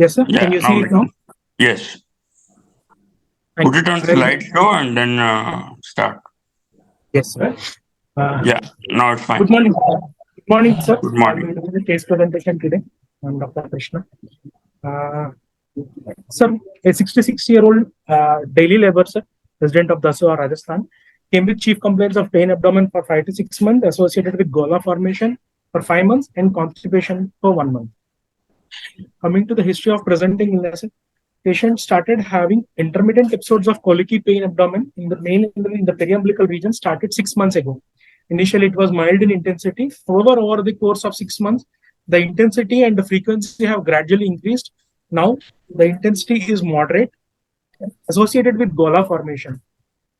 Yes, sir. Yeah, Can you see now it now? yes. Thank Put you. it on slideshow and then start. Yes, sir. Yeah, now it's Good fine. morning. Good morning, sir. Good I'm morning. going to do the case presentation today. I'm Dr. Krishna. Uh, Sir, a 66-year-old daily laborer, sir, resident of Dasua, Rajasthan, came with chief complaints of pain abdomen for 5 to 6 months associated with gola formation for 5 months and constipation for 1 month. Coming to the history of presenting illness, patient started having intermittent episodes of colicky pain abdomen in the main in the periumbilical region started 6 months ago. Initially, it was mild in intensity. However, over the course of 6 months, the intensity and the frequency have gradually increased. Now, the intensity is moderate, associated with gola formation.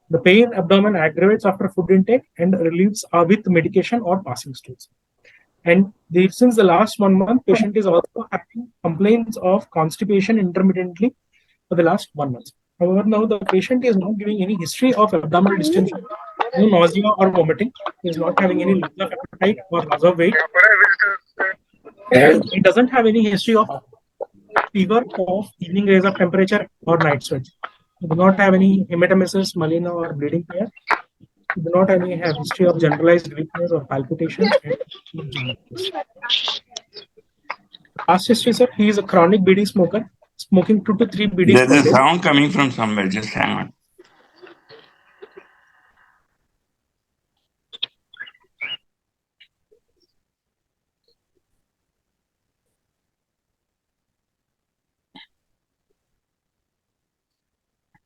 The pain abdomen aggravates after food intake and relieves with medication or passing stools. And since the last 1 month, patient is also having complaints of constipation intermittently for the last 1 month. However, now the patient is not giving any history of abdominal distension, no nausea or vomiting. He is not having any loss of appetite or loss of weight. He doesn't have any history of fever, cough, evening raise of temperature, or night sweats. He do not have any hematemesis, melena, or bleeding here. He do not have any history of generalized weakness or palpitations. Past history, sir, he is a chronic BD smoker, smoking 2 to 3 BDs There's per a day. sound coming from somewhere. Just hang on.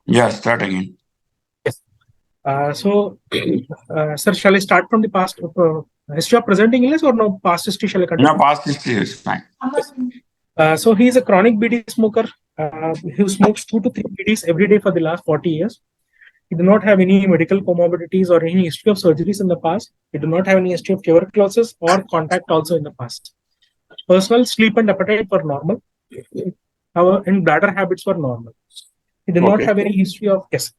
Yeah, start again. Yes. Sir, shall I start from the past history of presenting illness or no? Past history shall I continue? No, past history is fine. So he is a chronic BD smoker who smokes 2 to 3 BDs every day for the last 40 years. He do not have any medical comorbidities or any history of surgeries in the past. He do not have any history of tuberculosis or contact also in the past. Personal sleep and appetite were normal. However, and bladder habits were normal. He did not have any history of yes.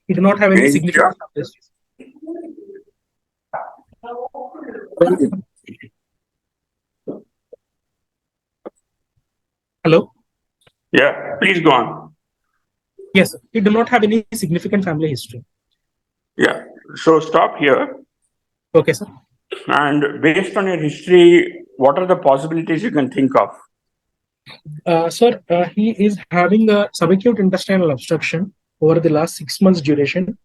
He did not have any significant. Hello. Yeah, please go on. Yes, he did not have any significant family history. Yeah, so stop here. Okay, sir. And based on your history, what are the possibilities you can think of? Sir, he is having a subacute intestinal obstruction over the last 6 months duration.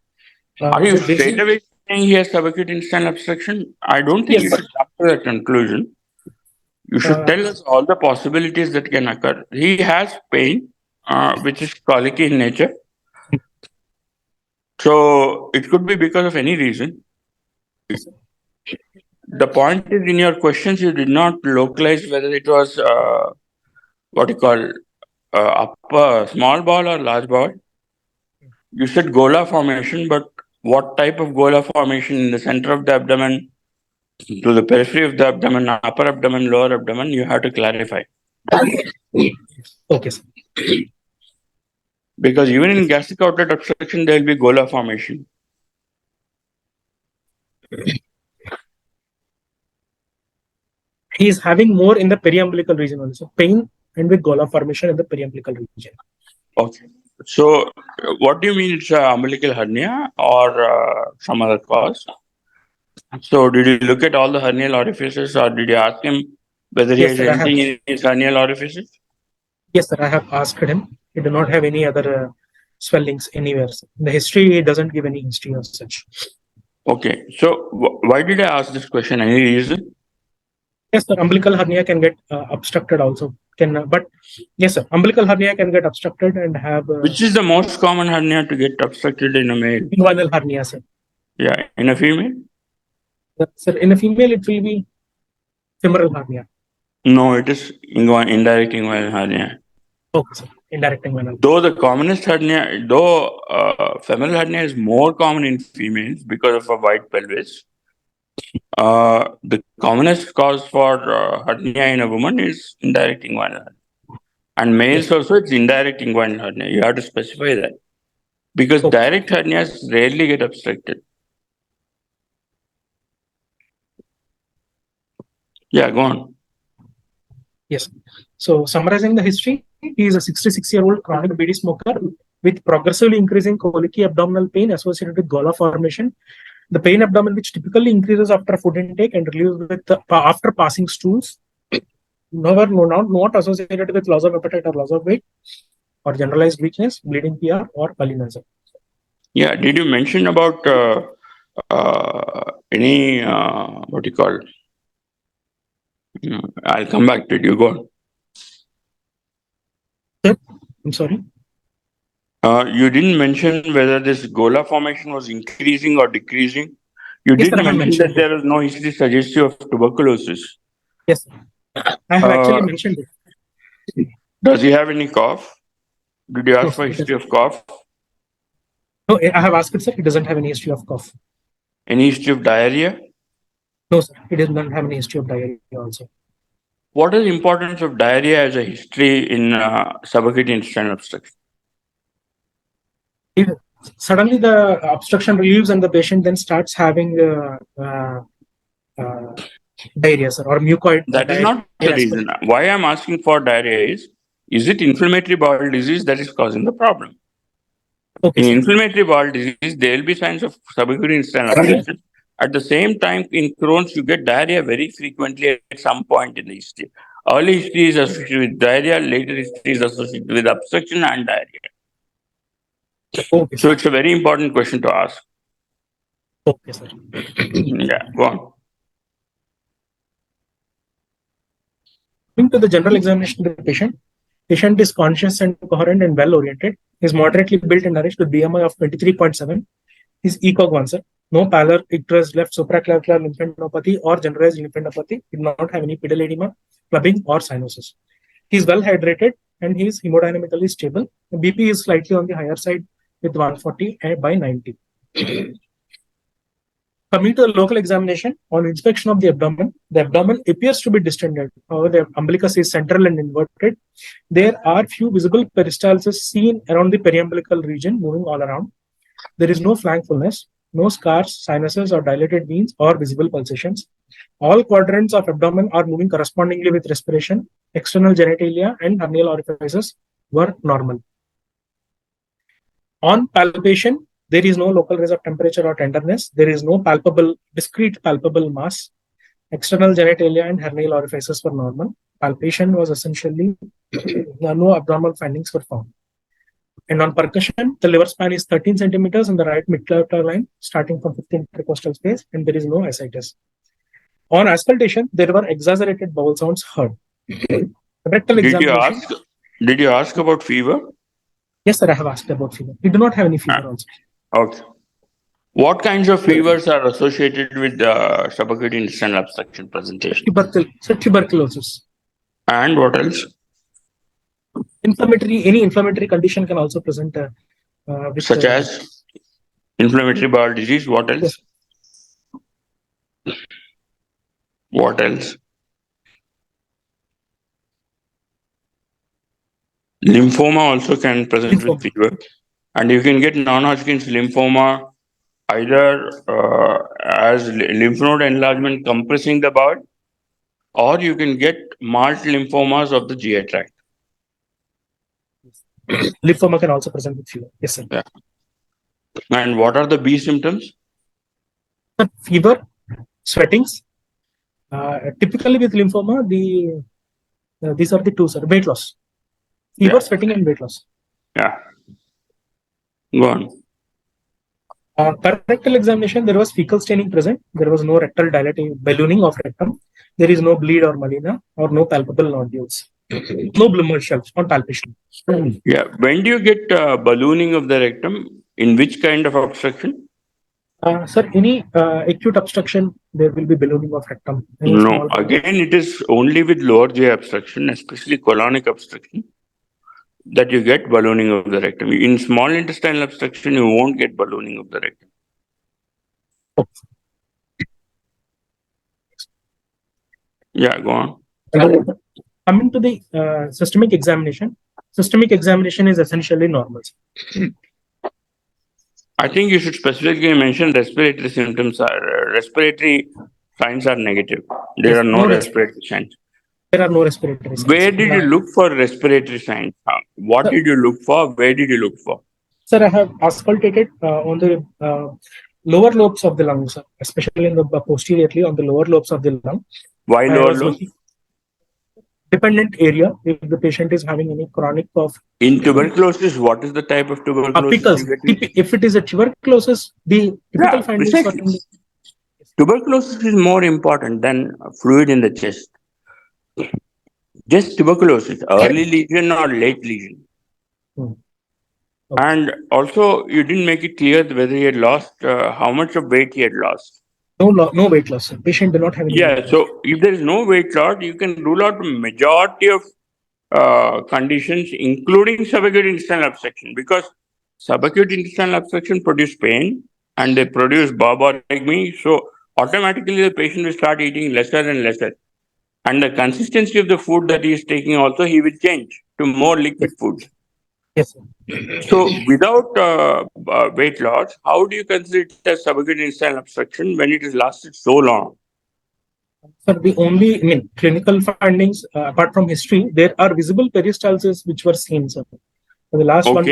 Are you straight away saying he has subacute intestinal obstruction? I don't think you should come to that conclusion. You should tell us all the possibilities that can occur. He has pain, which is colicky in nature. So it could be because of any reason. The point is, in your questions, you did not localize whether it was what you call upper small bowel or large bowel. You said gola formation, but what type of gola formation in the center of the abdomen, to the periphery of the abdomen, upper abdomen, lower abdomen, you have to clarify. Okay, sir. Because even in gastric outlet obstruction, there will be gola formation. He is having more in the periumbilical region also, pain and with gola formation in the periumbilical region. Okay. So, what do you mean it's umbilical hernia or some other cause? So, did you look at all the hernial orifices or did you ask him whether he has anything in his hernial orifices? Yes, sir. I have asked him. He does not have any other swellings anywhere. The history, he doesn't give any history of such. Okay. So, why did I ask this question? Any reason? Yes, sir. Umbilical hernia can get obstructed also. But yes, sir. Umbilical hernia can get obstructed and have. Which is the most common hernia to get obstructed in a male? Inguinal hernia, sir. Yeah. In a female? Sir, in a female, it will be femoral hernia. No, it is indirect inguinal hernia. Okay, sir. Indirect inguinal. Though the commonest hernia, femoral hernia is more common in females because of a wide pelvis. The commonest cause for hernia in a woman is indirect inguinal hernia. And males also, it's indirect inguinal hernia. You have to specify that. Because direct hernias rarely get obstructed. Yeah, go on. Yes. So summarizing the history, he is a 66-year-old chronic BD smoker with progressively increasing colicky abdominal pain associated with gala formation. The pain abdomen, which typically increases after food intake and relieves with after passing stools, not associated with loss of appetite or loss of weight, or generalized weakness, bleeding PR, or pulmonary. Yeah, did you mention about any what do you call? I'll come back to it. You go on. Sir, I'm sorry. You didn't mention whether this Gola formation was increasing or decreasing. You Yes, did sir, I have mention that mentioned there is no history suggestive of tuberculosis. Yes, I have actually mentioned it. Does he have any cough? Did you No, ask sir, for history of cough? No, I have asked it, sir. He doesn't have any history of cough. Any history of diarrhea? No, sir. He does not have any history of diarrhea also. What is the importance of diarrhea as a history in subacute intestinal obstruction? If suddenly the obstruction relieves and the patient then starts having diarrhea, sir, or mucoid That is diarrhea. not the reason. Why I'm asking for diarrhea is it inflammatory bowel disease that is causing the problem? Okay, In sir. inflammatory bowel disease, there will be signs of subacute intestinal obstruction. At the same time, in Crohn's, you get diarrhea very frequently at some point in the history. Early history is associated with diarrhea, later history is associated with obstruction and diarrhea. Okay, So sir. it's a very important question to ask. Okay, sir. Yeah, go on. Coming to the general examination of the patient, patient is conscious and coherent and well oriented. Is moderately built and nourished with BMI of 23.7. Is ECOG 1, sir. No pallor, icterus, left supraclavicular lymphadenopathy or generalized lymphadenopathy. Did not have any pedal edema, clubbing or cyanosis. He is well hydrated and he is hemodynamically stable. The BP is slightly on the higher side with 140 by 90. Coming to the local examination, on inspection of the abdomen appears to be distended. However, the umbilicus is central and inverted. There are few visible peristalses seen around the periumbilical region moving all around. There is no flank fullness, no scars, sinuses, or dilated veins or visible pulsations. All quadrants of abdomen are moving correspondingly with respiration. External genitalia and hernial orifices were normal. On palpation, there is no local rise of temperature or tenderness. There is no discrete palpable mass. External genitalia and hernial orifices were normal. Palpation was essentially no abnormal findings were found. And on percussion, the liver span is 13 centimeters in the right midclavicular line, starting from 15 intercostal space, and there is no ascites. On auscultation, there were exaggerated bowel sounds heard. Rectal examination. Did you ask about fever? Yes, sir, I have asked about fever. We do not have any fever also. Okay. What kinds of fevers are associated with subacute intestinal obstruction presentation? Tuberculosis. And what else? Any inflammatory condition can also present with such as inflammatory bowel disease. What else? Yes. What else? Lymphoma also can present with fever, and you can get non-Hodgkin's lymphoma either as lymph node enlargement compressing the bowel, or you can get marked lymphomas of the GI tract. Lymphoma can also present with fever. Yes, sir. Yeah. And what are the B symptoms? Fever, sweatings. Typically with lymphoma, these are the two, sir. Weight loss. Fever, sweating, and weight loss. Yeah. Go on. Rectal examination, there was fecal staining present. There was no rectal ballooning of rectum. There is no bleed or melena or no palpable nodules. No bloomer shells on palpation. Yeah. When do you get ballooning of the rectum? In which kind of obstruction? Sir, any acute obstruction, there will be ballooning of rectum. No. Again, it is only with lower GI obstruction, especially colonic obstruction, that you get ballooning of the rectum. In small intestinal obstruction, you won't get ballooning of the rectum. Yeah, go on. Coming to the systemic examination is essentially normal. I think you should specifically mention respiratory symptoms respiratory signs are negative. There are no respiratory signs. There are no respiratory signs. Where did you look for respiratory signs? What did you look for? Where did you look for? Sir, I have auscultated on the lower lobes of the lung, sir, especially in the posteriorly on the lower lobes of the lung. Why I lower was lobe? looking dependent area if the patient is having any chronic cough. In tuberculosis, what is the type of tuberculosis Because you get? if it is a tuberculosis, the typical findings are Precisely. Tuberculosis is more important than fluid in the chest. Just tuberculosis, early lesion or late lesion. Okay. And also, you didn't make it clear whether he had lost, how much of weight he had lost. No weight loss. Sir. Patient do not have any weight Yeah, loss. so if there is no weight loss, you can rule out majority of conditions, including subacute intestinal obstruction, because subacute intestinal obstruction produce pain and they produce barbarectomy. So automatically the patient will start eating lesser and lesser. And the consistency of the food that he is taking also, he will change to more liquid foods. Yes, sir. So without weight loss, how do you consider it as subacute intestinal obstruction when it has lasted so long? Sir, the only clinical findings apart from history, there are visible peristalsis which were seen, sir. For the last 1 month.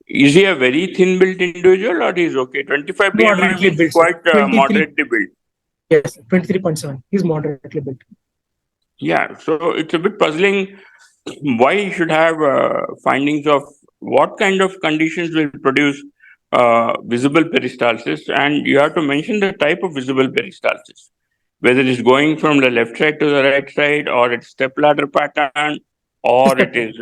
Is he a very thin built individual or is okay? 25 BMI Moderately is built, quite moderately built. Yes, 23.7. He's moderately built. Yeah, so it's a bit puzzling why you should have findings of what kind of conditions will produce visible peristalsis, and you have to mention the type of visible peristalsis, whether it's going from the left side to the right side, or it's stepladder pattern, or it is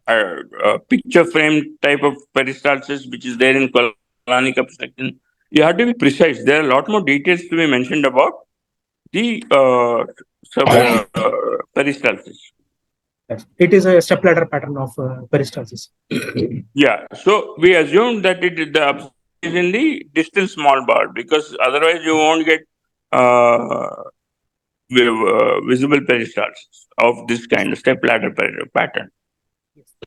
a picture frame type of peristalsis, which is there in colonic obstruction. You have to be precise. There are a lot more details to be mentioned about the peristalsis. Yes. It is a stepladder pattern of peristalsis. Yeah, so we assume that the obstruction is in the distal small bowel, because otherwise you won't get visible peristalsis of this kind of stepladder pattern.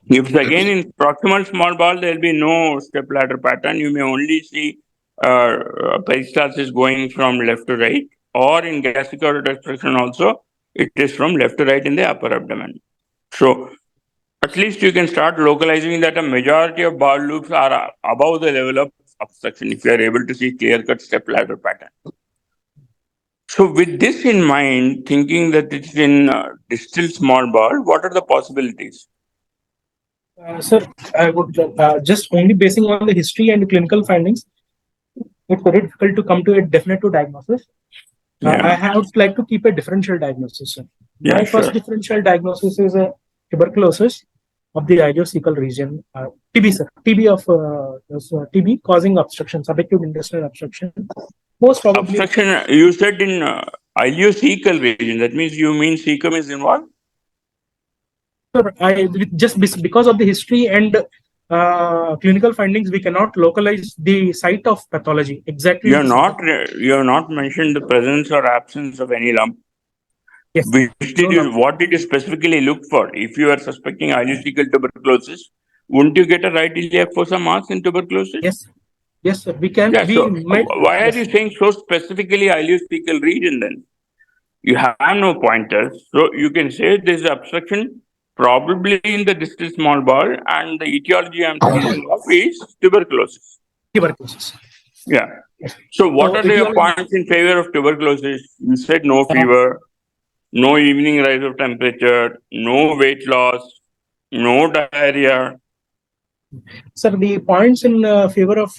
If it's again in proximal small bowel, there will be no stepladder pattern. You may only see peristalsis going from left to right, or in gastric obstruction also, it is from left to right in the upper abdomen. So at least you can start localizing that a majority of bowel loops are above the level of obstruction if you are able to see clear-cut stepladder pattern. So with this in mind, thinking that it's in distal small bowel, what are the possibilities? Sir, I would just only basing on the history and clinical findings, it's very difficult to come to a definitive diagnosis. I would like to keep a differential diagnosis, sir. My first differential diagnosis is a tuberculosis of the iliocecal region, TB, sir. TB causing obstruction, subacute intestinal obstruction. Most probably obstruction, you said in iliocecal region. That means you mean cecum is involved? Sir, just because of the history and clinical findings, we cannot localize the site of pathology exactly. You have not mentioned the presence or absence of any lump. Yes. What did you specifically look for? If you are suspecting iliocecal tuberculosis, wouldn't you get a right iliac fossa mass in tuberculosis? Yes. Yes, sir. We can. Yeah, why are you saying so specifically iliocecal region then? You have no pointers. So you can say there is obstruction probably in the distal small bowel, and the etiology I'm thinking of is tuberculosis. Tuberculosis. Yeah. So what are your points in favor of tuberculosis? You said no fever, no evening rise of temperature, no weight loss, no diarrhea. Sir, the points in favor of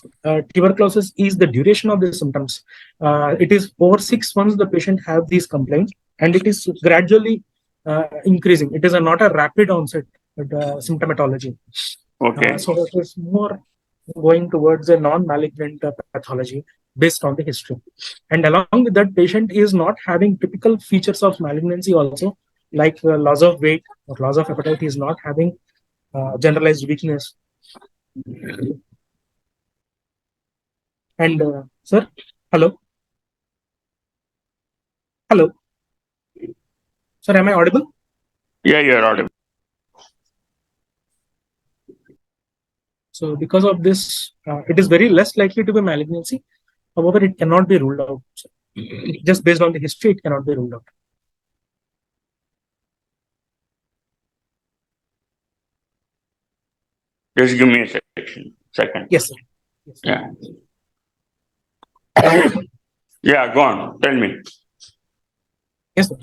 tuberculosis is the duration of the symptoms. It is over 6 months the patient have these complaints, and it is gradually increasing. It is not a rapid onset symptomatology. Okay. So it is more going towards a non-malignant pathology based on the history. And along with that, patient is not having typical features of malignancy also, like loss of weight or loss of appetite. He is not having generalized weakness. And sir, hello, sir, am I audible? Yeah, you are audible. So because of this, it is very less likely to be malignancy. However, it cannot be ruled out. Just based on the history, it cannot be ruled out. Just give me a second. Yes, sir. Yes, sir. Yeah. Yeah, go on. Tell me. Yes, sir.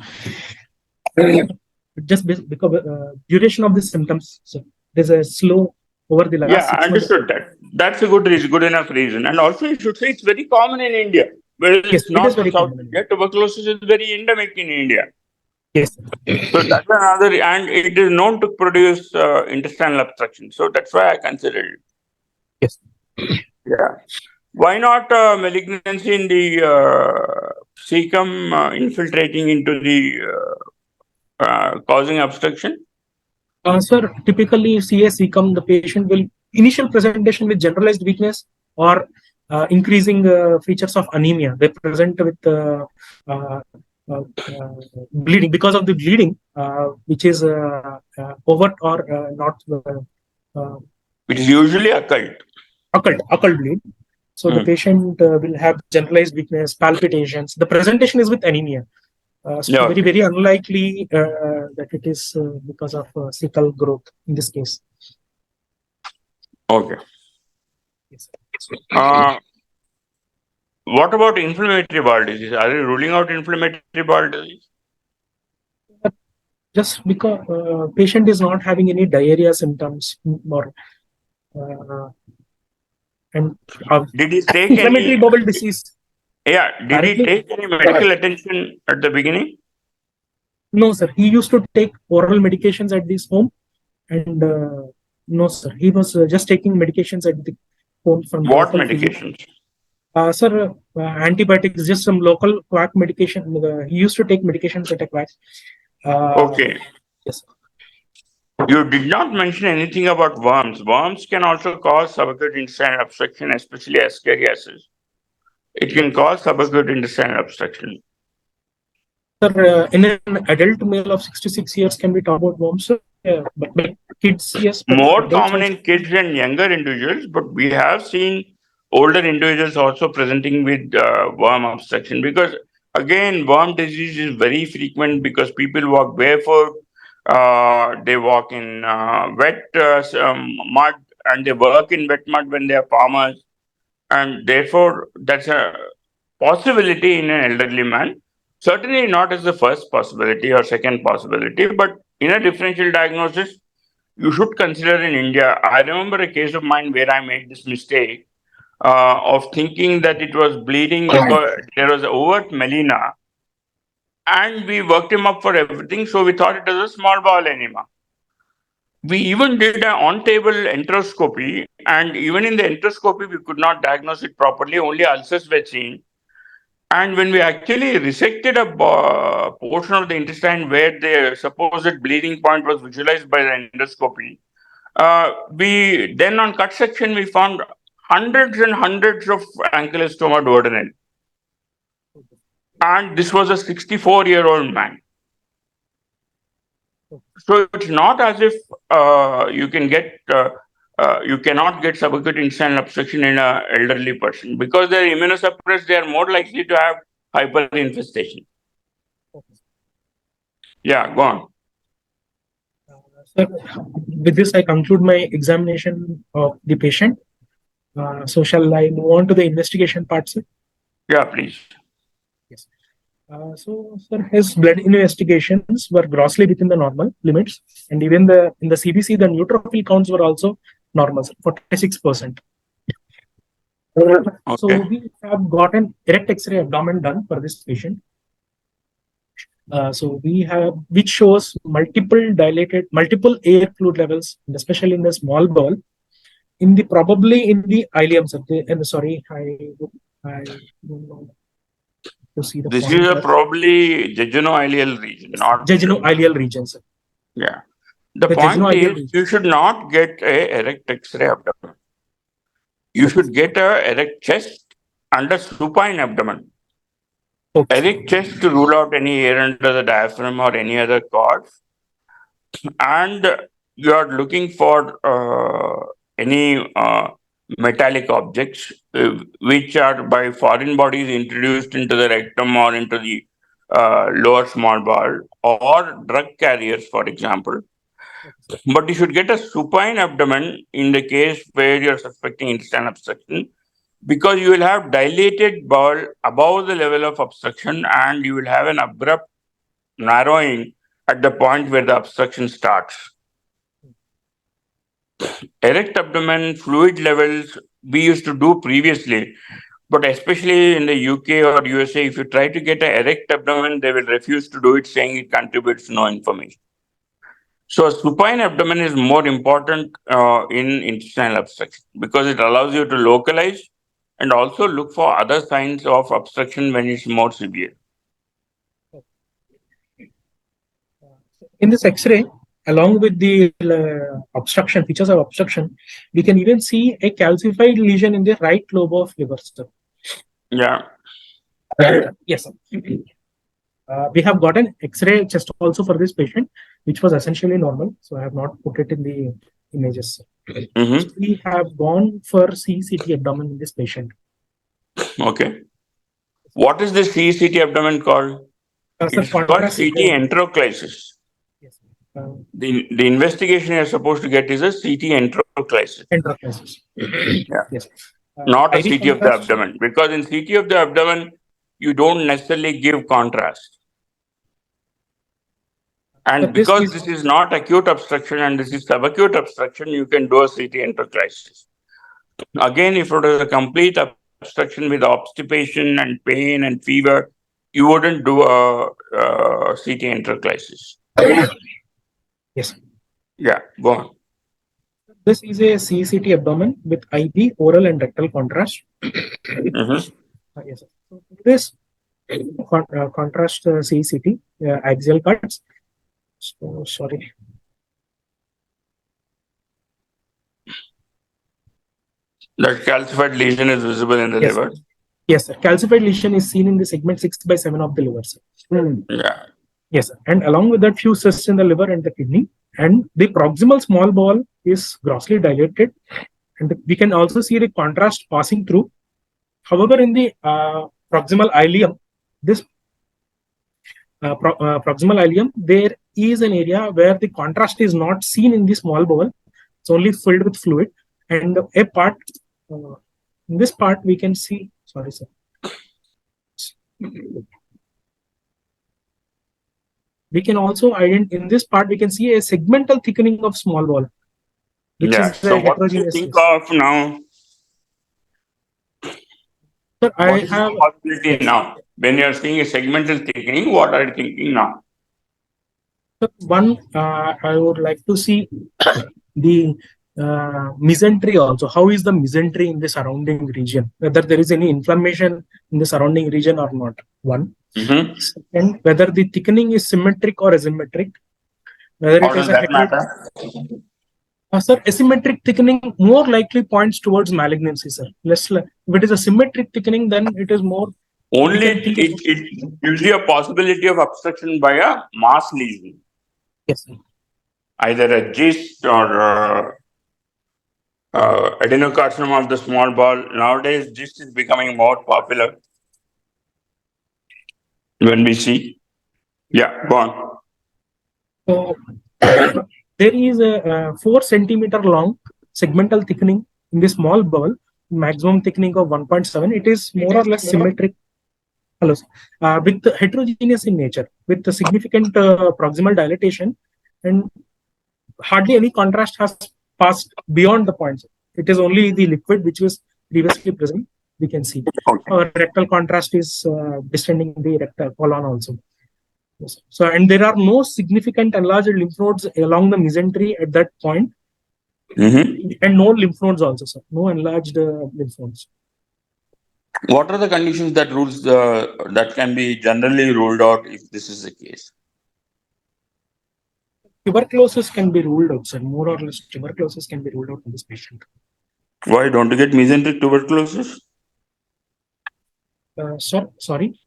Just because duration of the symptoms, so there's a slow over the last Yeah, 6 months. understood that. That's a good reason, good enough reason. And also, you should say it's very common in India. Whereas Yes, it's it is not in very South common. India, tuberculosis is very endemic in India. Yes, So that's another, and it is known to produce intestinal obstruction. So that's why I considered it. yes. Yeah. Why not malignancy in the cecum infiltrating into the causing obstruction? Sir, typically CAC come, the patient will initial presentation with generalized weakness or increasing features of anemia. They present with uh, bleeding because of the bleeding, which is overt or not uh, It is usually occult. occult bleed. So the patient will have generalized weakness, palpitations. The presentation is with anemia. Yeah, Very, okay. very unlikely that it is because of cecal growth in this case. Okay. Yes. What about inflammatory bowel disease? Are you ruling out inflammatory bowel disease? Just because patient is not having any diarrhea symptoms or and Did he take inflammatory any? bowel disease Yeah, did he directly. take any medical attention at the beginning? No, sir. He used to take oral medications at this home, and no, sir. He was just taking medications at the home from What local physician. medications? Sir, antibiotics, just some local quack medication. He used to take medications at a quack. Okay. Yes. You did not mention anything about worms. Worms can also cause subacute intestinal obstruction, especially ascariasis. It can cause subacute intestinal obstruction. Sir, in an adult male of 66 years, can we talk about worms? But kids, yes, but More adults common also. in kids and younger individuals, but we have seen older individuals also presenting with worm obstruction because, again, worm disease is very frequent because people walk barefoot, they walk in wet mud, and they work in wet mud when they are farmers. And therefore, that's a possibility in an elderly man. Certainly not as the first possibility or second possibility, but in a differential diagnosis, you should consider in India. I remember a case of mine where I made this mistake of thinking that it was bleeding because there was overt melena, and we worked him up for everything. So we thought it was a small bowel enema. We even did an on-table enteroscopy, and even in the enteroscopy, we could not diagnose it properly. Only ulcers were seen. And when we actually resected a portion of the intestine where the supposed bleeding point was visualized by the endoscopy, we then on cut section we found hundreds and hundreds of ankylostoma duodenale, and this was a 64-year-old man. So it's not as if you cannot get subacute intestinal obstruction in an elderly person because they're immunosuppressed. They are more likely to have hyperinfestation. Yeah, go on. Sir, with this, I conclude my examination of the patient. So shall I move on to the investigation part, sir? Yeah, please. Yes. So, sir, his blood investigations were grossly within the normal limits, and even in the CBC, the neutrophil counts were also normal, 46%. So we have got an erect X-ray abdomen done for this patient. So we have, which shows multiple air fluid levels, especially in the small bowel, probably in the ileum. And sorry, I don't know to see the This point is a here. probably jejunolial region, not Jejunolial region, sir. Yeah. The The point jejunolial is, region. you should not get a erect X-ray abdomen. You should get a erect chest and a supine abdomen. Okay. Erect chest to rule out any air under the diaphragm or any other cause. And you are looking for any metallic objects which are by foreign bodies introduced into the rectum or into the lower small bowel, or drug carriers, for example. But you should get a supine abdomen in the case where you're suspecting intestinal obstruction, because you will have dilated bowel above the level of obstruction and you will have an abrupt narrowing at the point where the obstruction starts. Erect abdomen fluid levels we used to do previously, but especially in the UK or USA, if you try to get an erect abdomen, they will refuse to do it, saying it contributes no information. So, a supine abdomen is more important in intestinal obstruction because it allows you to localize and also look for other signs of obstruction when it's more severe. In this X-ray, along with the obstruction, features of obstruction, we can even see a calcified lesion in the right lobe of liver. Yeah. Yes, sir. We have got an X-ray chest also for this patient, which was essentially normal. So I have not put it in the images. Mm-hmm. So we have gone for CCT abdomen in this patient. Okay. What is the CCT abdomen called? It's called CT enteroclysis. Yes. The investigation you're supposed to get is a CT enteroclysis. Enteroclysis. Yeah. Yes. Not a IV CT of the abdomen, because in CT of the abdomen, you don't necessarily give contrast. And because this is not acute obstruction and this is subacute obstruction, you can do a CT enteroclysis. Again, if it is a complete obstruction with obstipation and pain and fever, you wouldn't do a CT enteroclysis. Yes. Yeah, go on. This is a CCT abdomen with IV, oral, and rectal contrast. Mm-hmm. Yes. So this contrast CCT axial cuts. So sorry. That calcified lesion is visible in the liver. Yes, sir. Calcified lesion is seen in the segment 6/7 of the liver. Sir. Yeah. Yes, sir. And along with that, few cysts in the liver and the kidney. And the proximal small bowel is grossly dilated. And we can also see the contrast passing through. However, in the proximal ileum, this proximal ileum, there is an area where the contrast is not seen in the small bowel. It's only filled with fluid. And a part, in this part, we can see, sorry, sir. We can also identify, in this part, we can see a segmental thickening of small bowel. Which is so what do you think of now? Sir, what is the possibility now? When you are seeing a segmental thickening, what are you thinking now? One, I would like to see the mesentery also. How is the mesentery in the surrounding region? Whether there is any inflammation in the surrounding region or not. One. Mm-hmm. Second, whether the thickening is symmetric or asymmetric. Whether How it does is that matter? Sir, asymmetric thickening more likely points towards malignancy, sir. If it is a symmetric thickening, then it is more. Only it gives you a possibility of obstruction by a mass lesion. Yes, sir. Either a GIST or adenocarcinoma of the small bowel. Nowadays, GIST is becoming more popular. When we see, yeah, go on. So there is a 4 centimeter long segmental thickening in the small bowel, maximum thickening of 1.7. It is more or less symmetric. Hello, with heterogeneous in nature, with the significant proximal dilatation, and hardly any contrast has passed beyond the points. It is only the liquid which was previously present. We can see. Rectal contrast is descending the rectal colon also. So, and there are no significant enlarged lymph nodes along the mesentery at that point. Mm-hmm. And no lymph nodes also, sir. No enlarged lymph nodes. What are the conditions that that can be generally ruled out if this is the case? Tuberculosis can be ruled out, sir. More or less, tuberculosis can be ruled out in this patient. Why don't you get mesenteric tuberculosis? Sorry?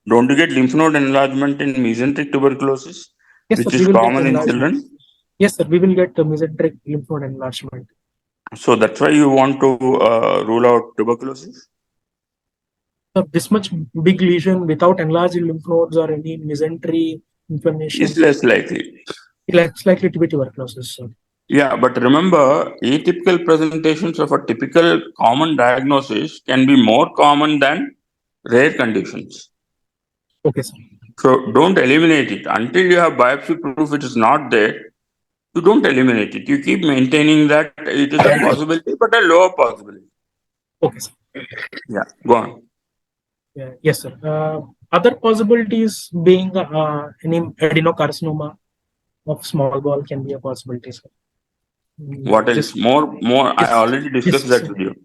Don't you get lymph node enlargement in mesenteric tuberculosis, yes, which sir, is common in children? Yes, sir. We will get mesenteric lymph node enlargement. So that's why you want to rule out tuberculosis? So this much big lesion without enlarged lymph nodes or any mesentery inflammation is less likely. It's likely to be tuberculosis, sir. Yeah, but remember, atypical presentations of a typical common diagnosis can be more common than rare conditions. Okay, sir. So don't eliminate it. Until you have biopsy proof it is not there, you don't eliminate it. You keep maintaining that it is a possibility, but a lower possibility. Okay, sir. Yeah, go on. Yeah, yes, sir. Other possibilities being any adenocarcinoma of small bowel can be a possibility, sir. What else? More. I already discussed that with you.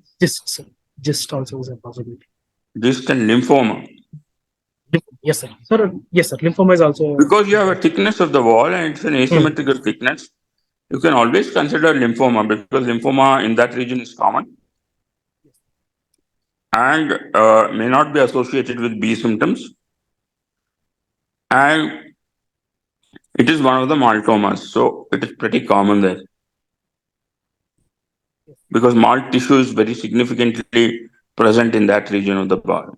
Just also is a possibility. Just and lymphoma. Yes, sir. Sir, yes, sir. Lymphoma is also Because you have a thickness of the wall and it's an asymmetrical thickness, you can always consider lymphoma because lymphoma in that region is common and may not be associated with B symptoms. And it is one of the maltomas, so it is pretty common there. Because malt tissue is very significantly present in that region of the bowel.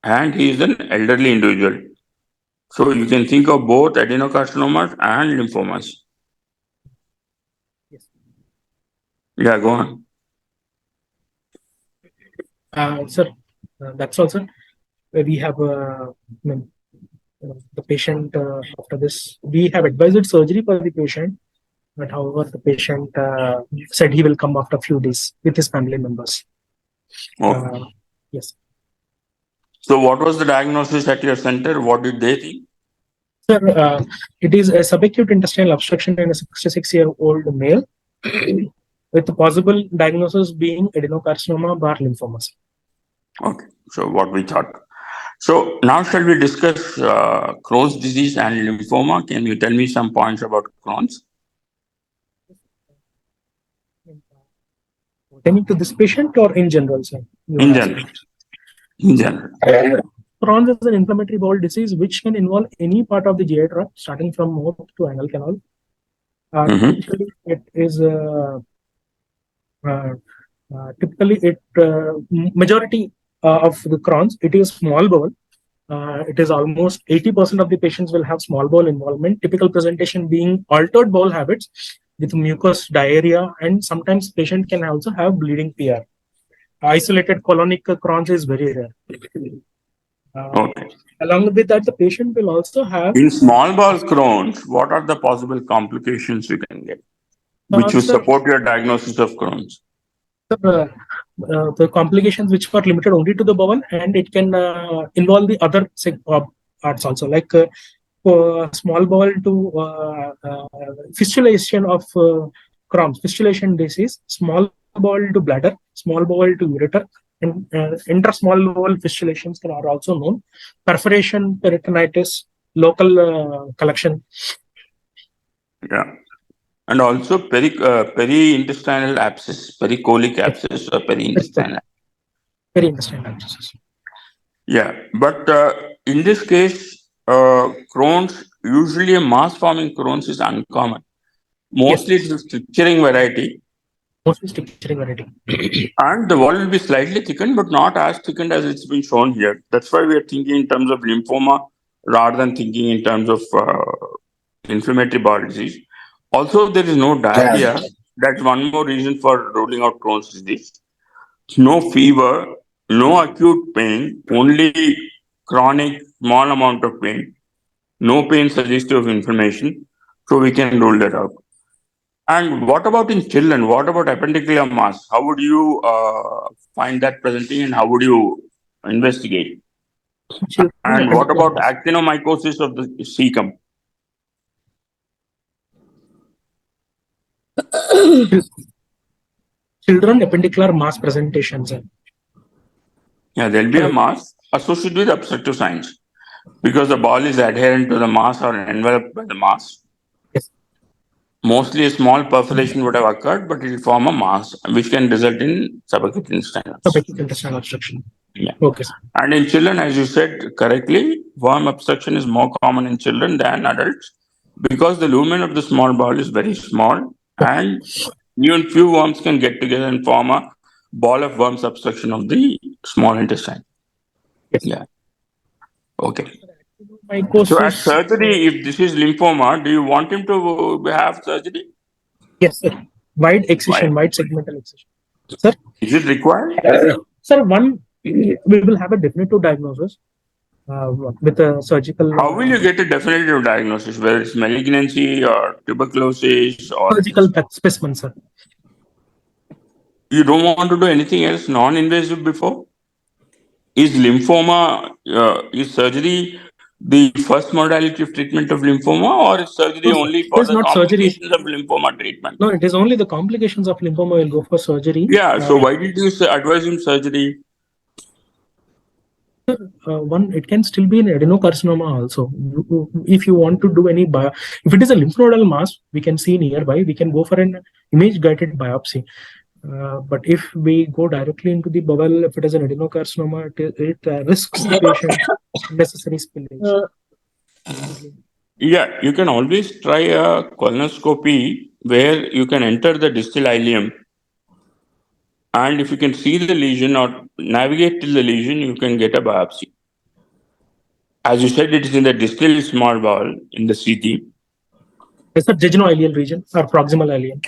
And he is an elderly individual. So you can think of both adenocarcinomas and lymphomas. Yes. Yeah, go on. Sir, that's also we have the patient after this. We have advised surgery for the patient, but however, the patient said he will come after a few days with his family members. Okay. Yes. So what was the diagnosis at your center? What did they think? Sir, it is a subacute intestinal obstruction in a 66-year-old male with the possible diagnosis being adenocarcinoma or lymphomas. Okay, so what we thought. So now shall we discuss Crohn's disease and lymphoma? Can you tell me some points about Crohn's? Pertaining to this patient or in general, sir? In general. In general. Crohn's is an inflammatory bowel disease which can involve any part of the GI tract, starting from mouth to anal canal. Typically, it is majority of the Crohn's. It is small bowel. It is almost 80% of the patients will have small bowel involvement. Typical presentation being altered bowel habits with mucus, diarrhea, and sometimes patient can also have bleeding PR. Isolated colonic Crohn's is very rare. Okay. Along with that, the patient will also have. In small bowel Crohn's, what are the possible complications you can get, which will support your diagnosis of Crohn's? The complications which are limited only to the bowel, and it can involve the other parts also, like small bowel to fistulation of Crohn's, fistulation disease, small bowel to bladder, small bowel to ureter, and intrasmall bowel fistulations are also known. Perforation, peritonitis, local collection. Yeah. And also peri-intestinal abscess, pericolic abscess or peri-intestinal. Peri-intestinal abscess. Yeah, but in this case, Crohn's, usually a mass-forming Crohn's is uncommon. Mostly it's a stricturing variety. Mostly stricturing variety. And the wall will be slightly thickened, but not as thickened as it's been shown here. That's why we are thinking in terms of lymphoma rather than thinking in terms of inflammatory bowel disease. Also, there is no diarrhea. That's one more reason for ruling out Crohn's disease. No fever, no acute pain, only chronic small amount of pain. No pain suggestive of inflammation. So we can rule that out. And what about in children? What about appendicular mass? How would you find that presenting and how would you investigate? And what about actinomycosis of the cecum? Children appendicular mass presentations. Yeah, there'll be a mass associated with obstructive signs because the ball is adherent to the mass or enveloped by the mass. Yes. Mostly a small perforation would have occurred, but it will form a mass which can result in subacute intestinal obstruction. Yeah. Okay. And in children, as you said correctly, worm obstruction is more common in children than adults because the lumen of the small bowel is very small and even few worms can get together and form a ball of worms obstruction of the small intestine. Yes. Yeah. Okay. So at Mycosis. surgery, if this is lymphoma, do you want him to have surgery? Yes, sir. Wide excision, Why? wide segmental excision. Sir, Is it required? sir, one, we will have a definitive diagnosis with a surgical How will you get a definitive diagnosis, whether it's malignancy or tuberculosis, or specimen, sir. you don't want to do anything else non-invasive before? Is lymphoma, is surgery the first modality of treatment of lymphoma, or is surgery No, sir. only It for is the not surgery. complications of lymphoma treatment? No, it is only the complications of lymphoma will go for surgery. Yeah, so why did you advise him surgery? One, it can still be an adenocarcinoma also. If you want to do any if it is a lymph nodal mass, we can see nearby, we can go for an image guided biopsy. But if we go directly into the bowel, if it is an adenocarcinoma, it risks the patient unnecessary spillage. Yeah, you can always try a colonoscopy where you can enter the distal ileum, and if you can see the lesion or navigate till the lesion, you can get a biopsy. As you said, it is in the distal small bowel in the CT. It's the jejunal region or proximal ileum.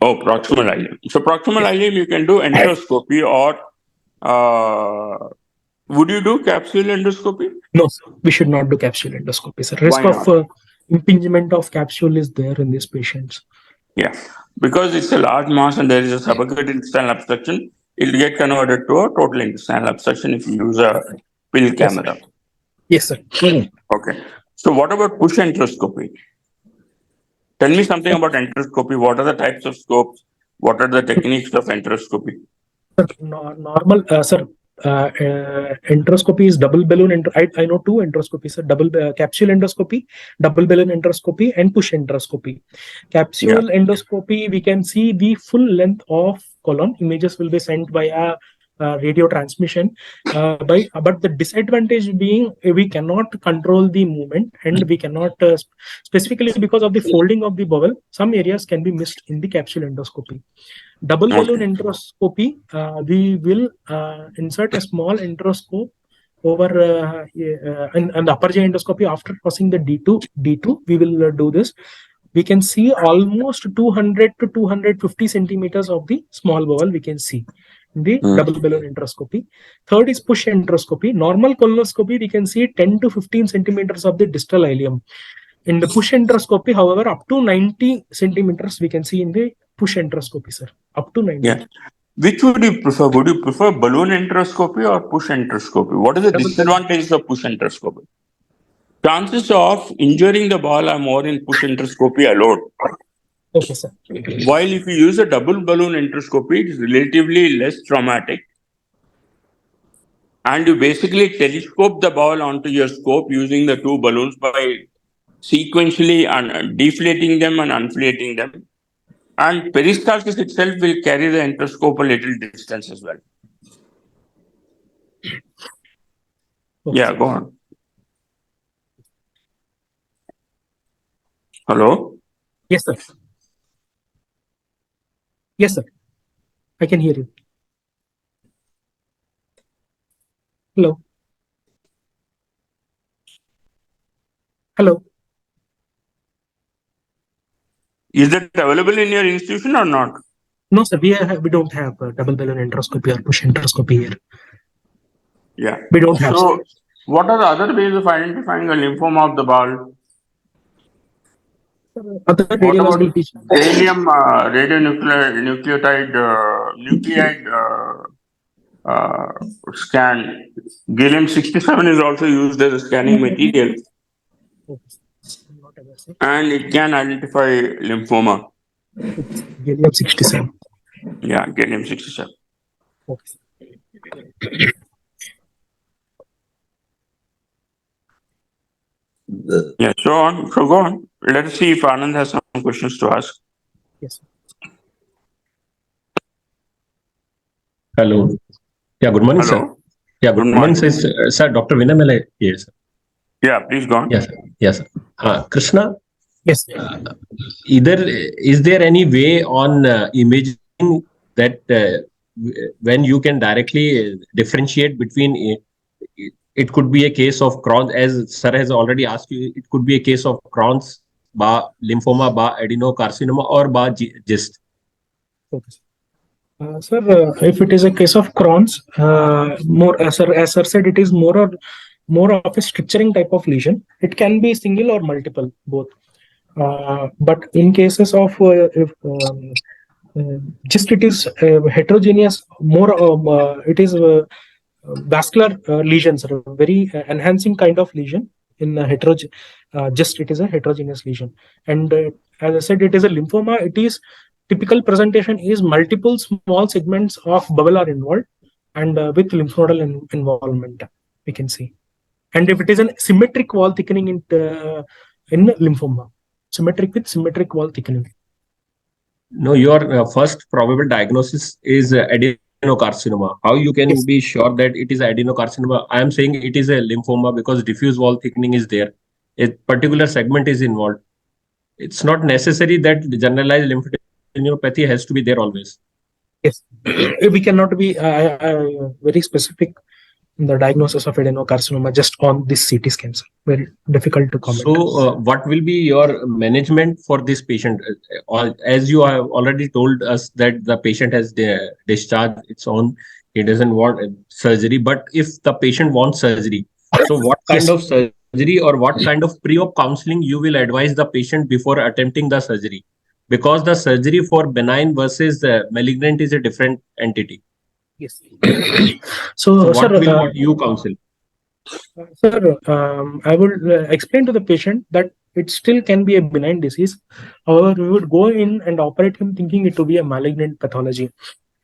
Oh, proximal ileum. So proximal ileum, you can do endoscopy, or would you do capsule endoscopy? No, sir. We should not do capsule endoscopy, sir. Risk Why of not? impingement of capsule is there in these patients. Yeah, because it's a large mass and there is a subacute intestinal obstruction, it will get converted to a total intestinal obstruction if you use a pill camera. Yes, sir. Okay. So what about push enteroscopy? Tell me something about enteroscopy. What are the types of scopes? What are the techniques of enteroscopy? Sir, normal, sir. Enteroscopy is double balloon. I know two endoscopies, sir. Double capsule endoscopy, double balloon endoscopy, and push endoscopy. Capsule endoscopy, we can see the full length of colon. Images will be sent via radio transmission. But the disadvantage being we cannot control the movement, and we cannot specifically because of the folding of the bowel. Some areas can be missed in the capsule endoscopy. Double balloon endoscopy, we will insert a small endoscope over and the upper GI endoscopy after crossing the D2, we will do this. We can see almost 200 to 250 centimeters of the small bowel we can see in the double balloon endoscopy. Third is push endoscopy. Normal colonoscopy, we can see 10 to 15 centimeters of the distal ileum. In the push endoscopy, however, up to 90 centimeters we can see in the push endoscopy, sir. Up to 90. Yeah. Which would you prefer? Would you prefer balloon enteroscopy or push enteroscopy? What is the disadvantages of push enteroscopy? Chances of injuring the bowel are more in push enteroscopy alone. Okay, sir. While if you use a double balloon enteroscopy, it is relatively less traumatic. And you basically telescope the bowel onto your scope using the two balloons by sequentially deflating them and inflating them. And peristalsis itself will carry the enteroscope a little distance as well. Okay. Yeah, go on. Hello? Yes, sir. Yes, sir. I can hear you. Hello. Hello. Is that available in your institution or not? No, sir. We don't have double balloon endoscopy or push endoscopy here. Yeah. We don't have. So, what are the other ways of identifying a lymphoma of the bowel? Other radiological features. Gallium radionuclide scan. Gallium-67 is also used as a scanning material, and it can identify lymphoma. Gallium-67. Yeah, gallium-67. Okay. Yeah, so go on. Let's see if Anand has some questions to ask. Yes. Hello. Yeah, good morning, Hello. sir. Yeah, good morning, sir. Dr. Vinamela here, sir. Yeah, please go on. Yes, sir. Yes, sir. Krishna. Yes. Is there any way on imaging that when you can directly differentiate between it could be a case of Crohn's, as sir has already asked you, it could be a case of Crohn's, lymphoma, adenocarcinoma, or GIST. Okay. Sir, if it is a case of Crohn's, more as sir said, it is more of a structuring type of lesion. It can be single or multiple, both. But in cases of just it is heterogeneous, it is vascular lesions, very enhancing kind of lesion in just it is a heterogeneous lesion. And as I said, it is a lymphoma. It is typical presentation is multiple small segments of bubble are involved, and with lymph nodal involvement we can see. And if it is a symmetric wall thickening in lymphoma, symmetric with symmetric wall thickening. No, your first probable diagnosis is adenocarcinoma. How you can Yes. be sure that it is adenocarcinoma? I am saying it is a lymphoma because diffuse wall thickening is there. A particular segment is involved. It's not necessary that generalized lymphadenopathy has to be there always. Yes, we cannot be very specific in the diagnosis of adenocarcinoma just on this CT scans. Very difficult to comment. So, what will be your management for this patient? As you have already told us that the patient has discharged its own, he doesn't want surgery. But if the patient wants surgery, so what kind Yes. of surgery or what kind of pre-op counseling you will advise the patient before attempting the surgery? Because the surgery for benign versus malignant is a different entity. Yes. So, So, what sir, will you counsel? Sir, I would explain to the patient that it still can be a benign disease. However, we would go in and operate him thinking it to be a malignant pathology.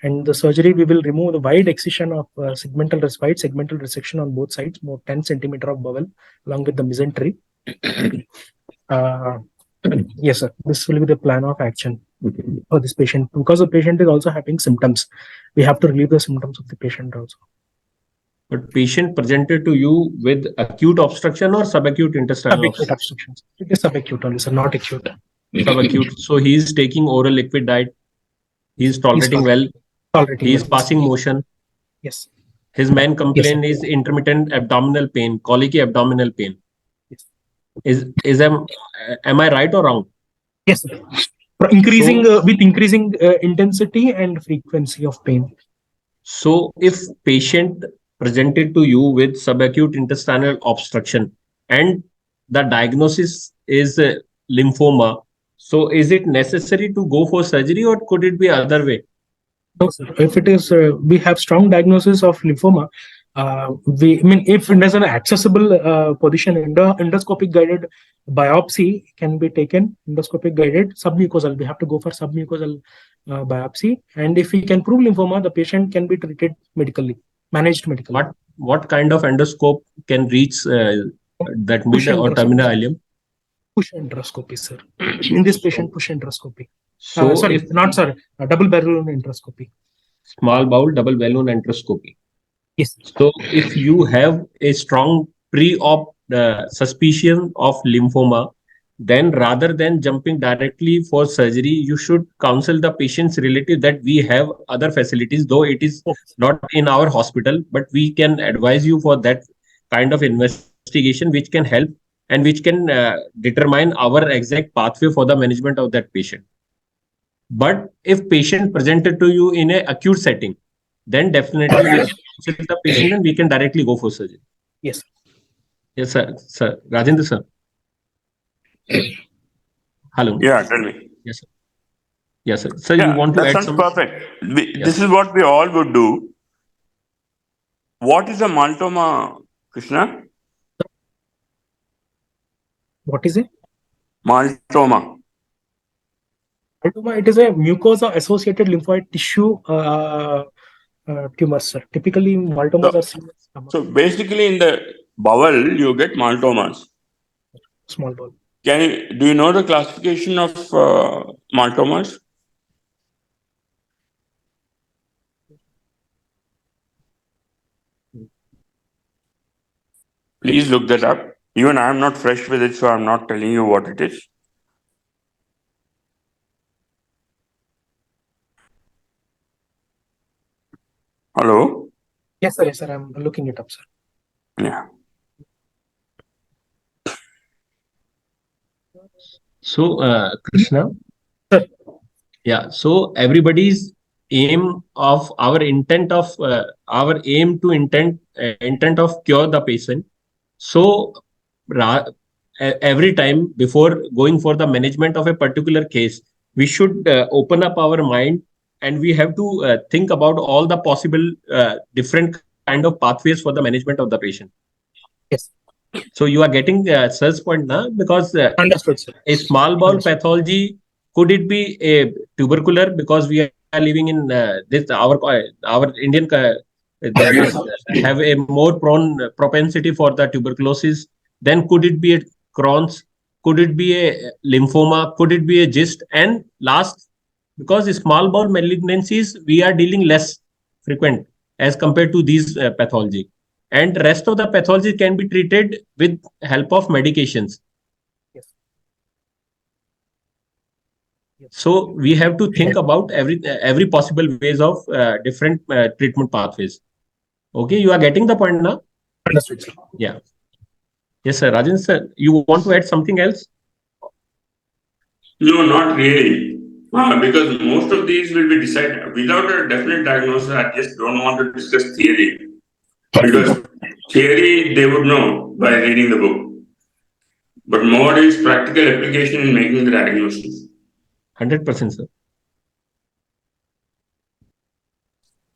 And the surgery, we will remove the wide excision of segmental resection on both sides, more 10 centimeter of bowel, along with the mesentery. Yes, sir. This will be the plan of action for this patient. Because the patient is also having symptoms, we have to relieve the symptoms of the patient also. But patient presented to you with acute obstruction or subacute intestinal Subacute obstructions. It is subacute only, sir, not acute. Subacute. So he is taking oral liquid diet. He is tolerating well. He is passing motion. Yes. His main Yes, complaint sir. is intermittent abdominal pain, colicky abdominal pain. Yes. Am I right or wrong? Yes, sir. Increasing with increasing intensity and frequency of pain. So if patient presented to you with subacute intestinal obstruction and the diagnosis is lymphoma, so is it necessary to go for surgery or could it be other way? No, sir. If it is, we have strong diagnosis of lymphoma. If it is an accessible position, endoscopic guided biopsy can be taken. Endoscopic guided submucosal. We have to go for submucosal biopsy, and if we can prove lymphoma, the patient can be treated medically, managed medically. What kind of endoscope can reach that mid or terminal ileum? Push endoscopy, sir. In this patient, push endoscopy. So double balloon endoscopy. Small bowel double balloon endoscopy. Yes. So if you have a strong pre-op suspicion of lymphoma, then rather than jumping directly for surgery, you should counsel the patient's relative that we have other facilities, though it is not in our hospital, but we can advise you for that kind of investigation, which can help and which can determine our exact pathway for the management of that patient. But if patient presented to you in an acute setting, then definitely we can consult the patient and we can directly go for surgery. Yes. Yes, sir. Sir, Rajendra, sir. Hello. Yeah, tell me. Yes, sir. Yes, sir. Sir, you want to that add sounds some? Perfect. Yes. This is what we all would do. What is a maltoma, Krishna? What is it? Maltoma. Maltoma, it is a mucosa-associated lymphoid tissue tumor, sir. Typically, maltomas are seen as stomach. So basically, in the bowel, you get maltomas. Small bowel. Do you know the classification of maltomas? Please look that up. Even I am not fresh with it, so I'm not telling you what it is. Hello? Yes, sir. Yes, sir. I'm looking it up, sir. Yeah. So, Krishna, Sir. yeah. So everybody's aim of our intent of our aim to intent of cure the patient. So, every time before going for the management of a particular case, we should open up our mind, and we have to think about all the possible different kind of pathways for the management of the patient. Yes. So you are getting such point now, because Understood, sir. a small bowel Understood. pathology, could it be a tubercular, because we are living in this our Indian have a more propensity for the tuberculosis. Then could it be a Crohn's? Could it be a lymphoma? Could it be a GIST? And last, because small bowel malignancies we are dealing less frequent as compared to these pathology, and rest of the pathology can be treated with help of medications. Yes. Yes. So we have to think about every possible ways of different treatment pathways. Okay, you are getting the point now? Understood, sir. Yeah. Yes, sir. Rajan sir, you want to add something else? No, not really. Because most of these will be decided without a definite diagnosis. I just don't want to discuss theory. Because theory they would know by reading the book. But more is practical application in making the diagnosis. 100%, sir.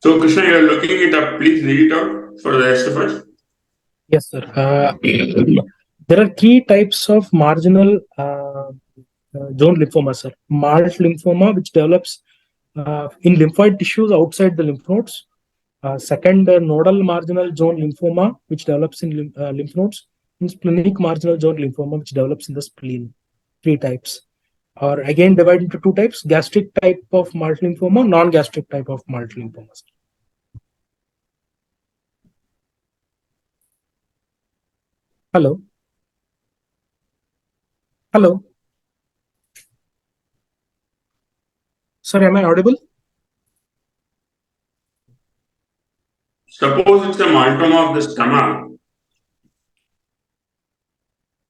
So, Krishna, you are looking it up. Please read it out for the rest of us. Yes, sir. There are 3 types of marginal zone lymphoma, sir. Mild lymphoma, which develops in lymphoid tissues outside the lymph nodes. Second, nodal marginal zone lymphoma, which develops in lymph nodes. And splenic marginal zone lymphoma, which develops in the spleen. 3 types. Or again divided into 2 types: gastric type of mild lymphoma, non-gastric type of mild lymphoma. Hello. Hello. Sir, am I audible? Suppose it's a myeloma of the stomach.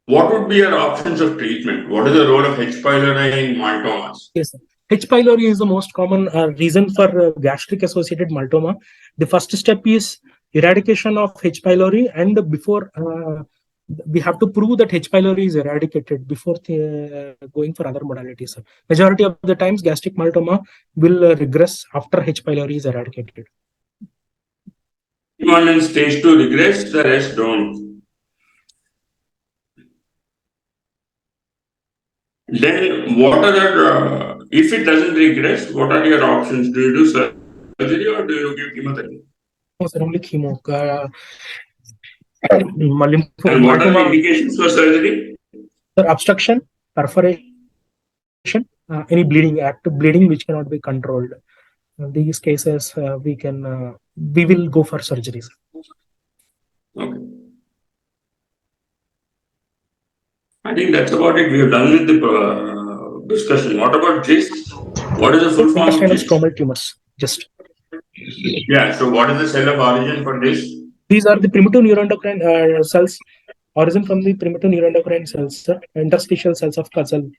What would be your options of treatment? What is the role of H. pylori in myotomas? Yes, sir. H. pylori is the most common reason for gastric associated myeloma. The first step is eradication of H. pylori, and before we have to prove that H. pylori is eradicated before going for other modalities. Sir. Majority of the times, gastric myeloma will regress after H. pylori is eradicated. One in stage 2 regress, the rest don't. Then what are the, if it doesn't regress, what are your options? Do you do surgery or do you give chemotherapy? No, sir, only chemo. And what are the indications for surgery? Sir, obstruction, perforation, any bleeding, active bleeding which cannot be controlled. In these cases, we will go for surgeries. Okay. I think that's about it. We have done with the discussion. What about GIST? What is the full form of GIST? Stromal tumors. Just. Yeah. So what is the cell of origin for this? These are the primitive neuroendocrine cells, origin from the primitive neuroendocrine cells, sir. Interstitial cells of Kazal.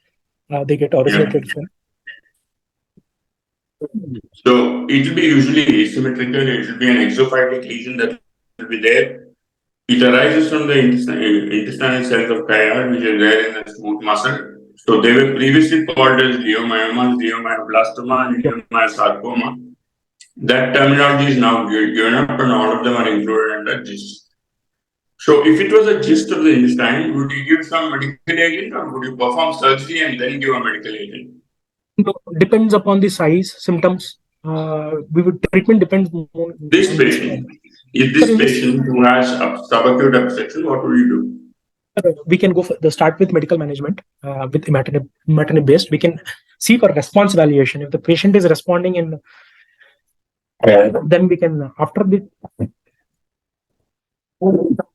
They get originated from. So it will be usually asymmetrical. It will be an exophytic lesion that will be there. It arises from the intestinal cells of Kaya, which are there in the smooth muscle. So they were previously called as leiomyomas, leiomyoblastoma, and leiomyosarcoma. That terminology is now given up, and all of them are included under GIST. So if it was a GIST of the intestine, would you give some medical agent, or would you perform surgery and then give a medical agent? Depends upon the size, symptoms. Treatment depends on this patient. If this patient who has subacute obstruction, what would you do? We can go for the start with medical management with imatinib based. We can see for response evaluation. If the patient is responding in, then we can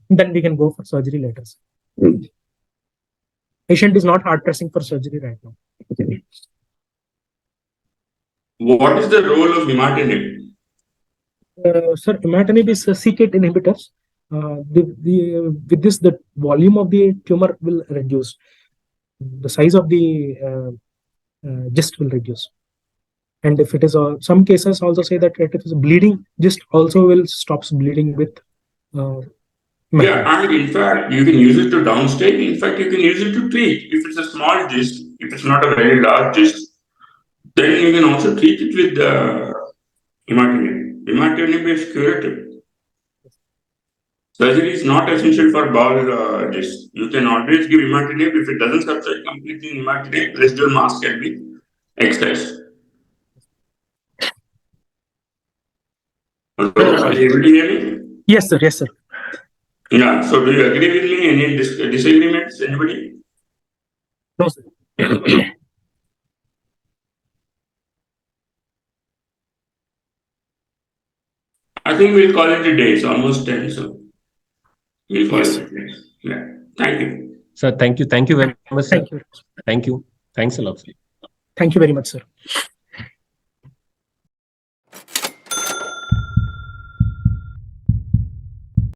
then we can go for surgery later. Patient is not hard pressing for surgery right now. What is the role of imatinib? Sir, imatinib is c-KIT inhibitors. With this, the volume of the tumor will reduce. the size of the gist will reduce. And if it is some cases also say that if it is bleeding, gist also will stops bleeding with Yeah, and in fact, you can use it to downstage. In fact, you can use it to treat. If it's a small gist, if it's not a very large gist, then you can also treat it with imatinib. Imatinib is curative. Surgery is not essential for bowel gist. You can always give imatinib. If it doesn't subside completely in imatinib, residual mass can be excised. Hello, are you able to hear me? Yes, sir. Yes, sir. Yeah. So, do you agree with me? Any disagreements? Anybody? No, sir. I think we'll call it a day. It's almost 10, so we'll call Yes. it a day. Yeah. Thank you. Sir, thank you. Thank you very much, sir. Thank you. Thank you. Thanks a lot, sir. Thank you very much, sir.